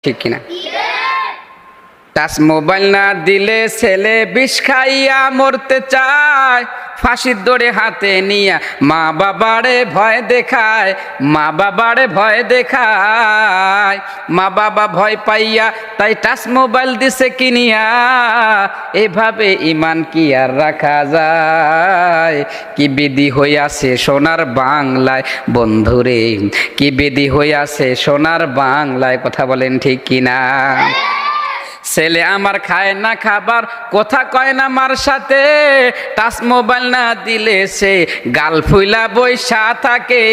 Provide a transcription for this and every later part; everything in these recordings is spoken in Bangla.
ঠিক কিনা? টাচ মোবাইল না দিলে ছেলে বিষ খাইয়া মরতে চায়, ফাঁসির দড়ি হাতে নিয়া মা বাবারে ভয় দেখায়, মা বাবারে ভয় দেখায়। মা বাবা ভয় পাইয়া তাই টাচ মোবাইল দিছে কিনিয়া, এভাবে ইমান কি আর রাখা যায়? কি বিধি হইয়াছে সোনার বাংলায় বন্ধুরে, কি বিধি হইয়াছে সোনার বাংলায়, কথা বলেন ঠিক কিনা? ছেলে আমার খায় না খাবার, কথা কয় না মার সাথে, টাচ মোবাইল না দিলে সে গাল ফুইলা বইসা থাকে,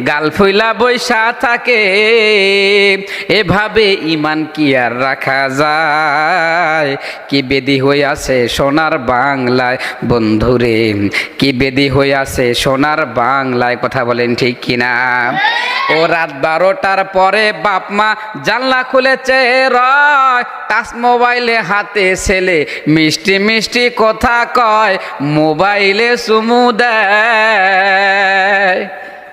গাল ফুইলা বইসা থাকে। এভাবে ইমান কি আর রাখা যায়? কি বেদি হইয়াছে সোনার বাংলায় বন্ধুরে, কি বেদি হইয়াছে সোনার বাংলায়, কথা বলেন ঠিক কিনা? ও রাত 12টার পরে বাপ মা জানলা খুলেছে রয়, টাচ মোবাইলে হাতে ছেলে মিষ্টি মিষ্টি কথা কয়, মোবাইলে চুমু দেয়।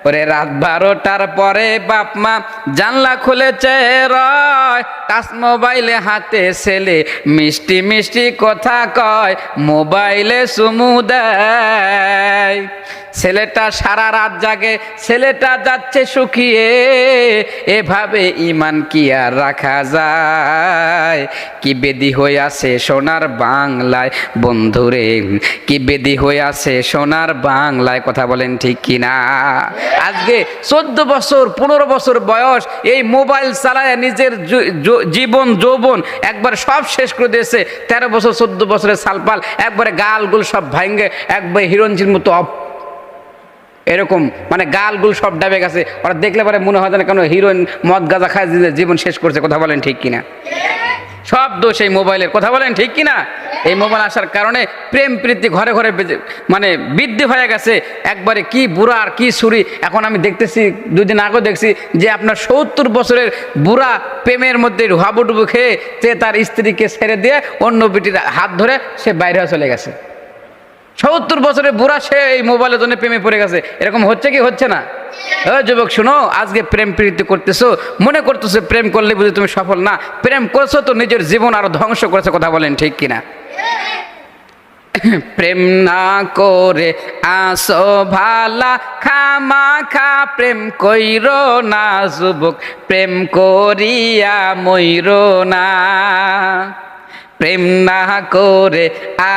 ওরে রাত 12টার পরে বাপ মা জানলা খুলেছে রয়, টাচ মোবাইলে হাতে ছেলে মিষ্টি মিষ্টি কথা কয়, মোবাইলে চুমু দেয়। ছেলেটা সারা রাত জাগে, ছেলেটা যাচ্ছে শুকিয়ে, এভাবে ইমান কি আর রাখা যায়? কি বেদি হইয়াছে সোনার বাংলায় বন্ধুরে, কি বেদি হইয়াছে সোনার বাংলায়, কথা বলেন ঠিক কিনা? আজকে 14 বছর 15 বছর বয়স এই মোবাইল চালায় নিজের জীবন যৌবন একবার সব শেষ করে দিয়েছে। 13 বছর 14 বছরের সালপাল একবারে গালগুল সব ভাঙ্গে একবার হিরঞ্জির মতো এরকম, মানে গালগুল সব ডাবে গেছে। ওরা দেখলে পরে মনে হয় না কেন হিরোইন মদ গাঁজা খায় জীবন শেষ করছে, কথা বলেন ঠিক কিনা? সব দোষ এই মোবাইলের, কথা বলেন ঠিক কিনা? এই মোবাইল আসার কারণে প্রেম প্রীতি ঘরে ঘরে মানে বৃদ্ধি হয়ে গেছে। একবারে কি বুড়া আর কি ছুরি। এখন আমি দেখতেছি, 2 দিন আগেও দেখছি যে আপনার 70 বছরের বুড়া প্রেমের মধ্যে হাবুডুবু খেয়ে সে তার স্ত্রীকে ছেড়ে দিয়ে অন্য বিটির হাত ধরে সে বাইরে চলে গেছে। 70 বছরের বুড়া সে এই মোবাইলের জন্য প্রেমে পড়ে গেছে। এরকম হচ্ছে কি হচ্ছে না? যুবক শুনো, আজকে প্রেম প্রীতি করতেছো, মনে করতেছো প্রেম করলে বুঝি তুমি সফল না, প্রেম করছো তো নিজের জীবন আরো ধ্বংস করেছে, কথা বলেন ঠিক কিনা? প্রেম না করে আসো ভালা, খামাখা প্রেম কইরো না যুবক, প্রেম করিয়া মইরো না। প্রেম না করে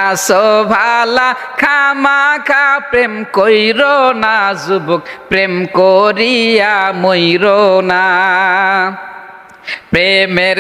আসো ভালা, খামাখা প্রেম কইরো না যুবক, প্রেম করিয়া মইরো না। প্রেমের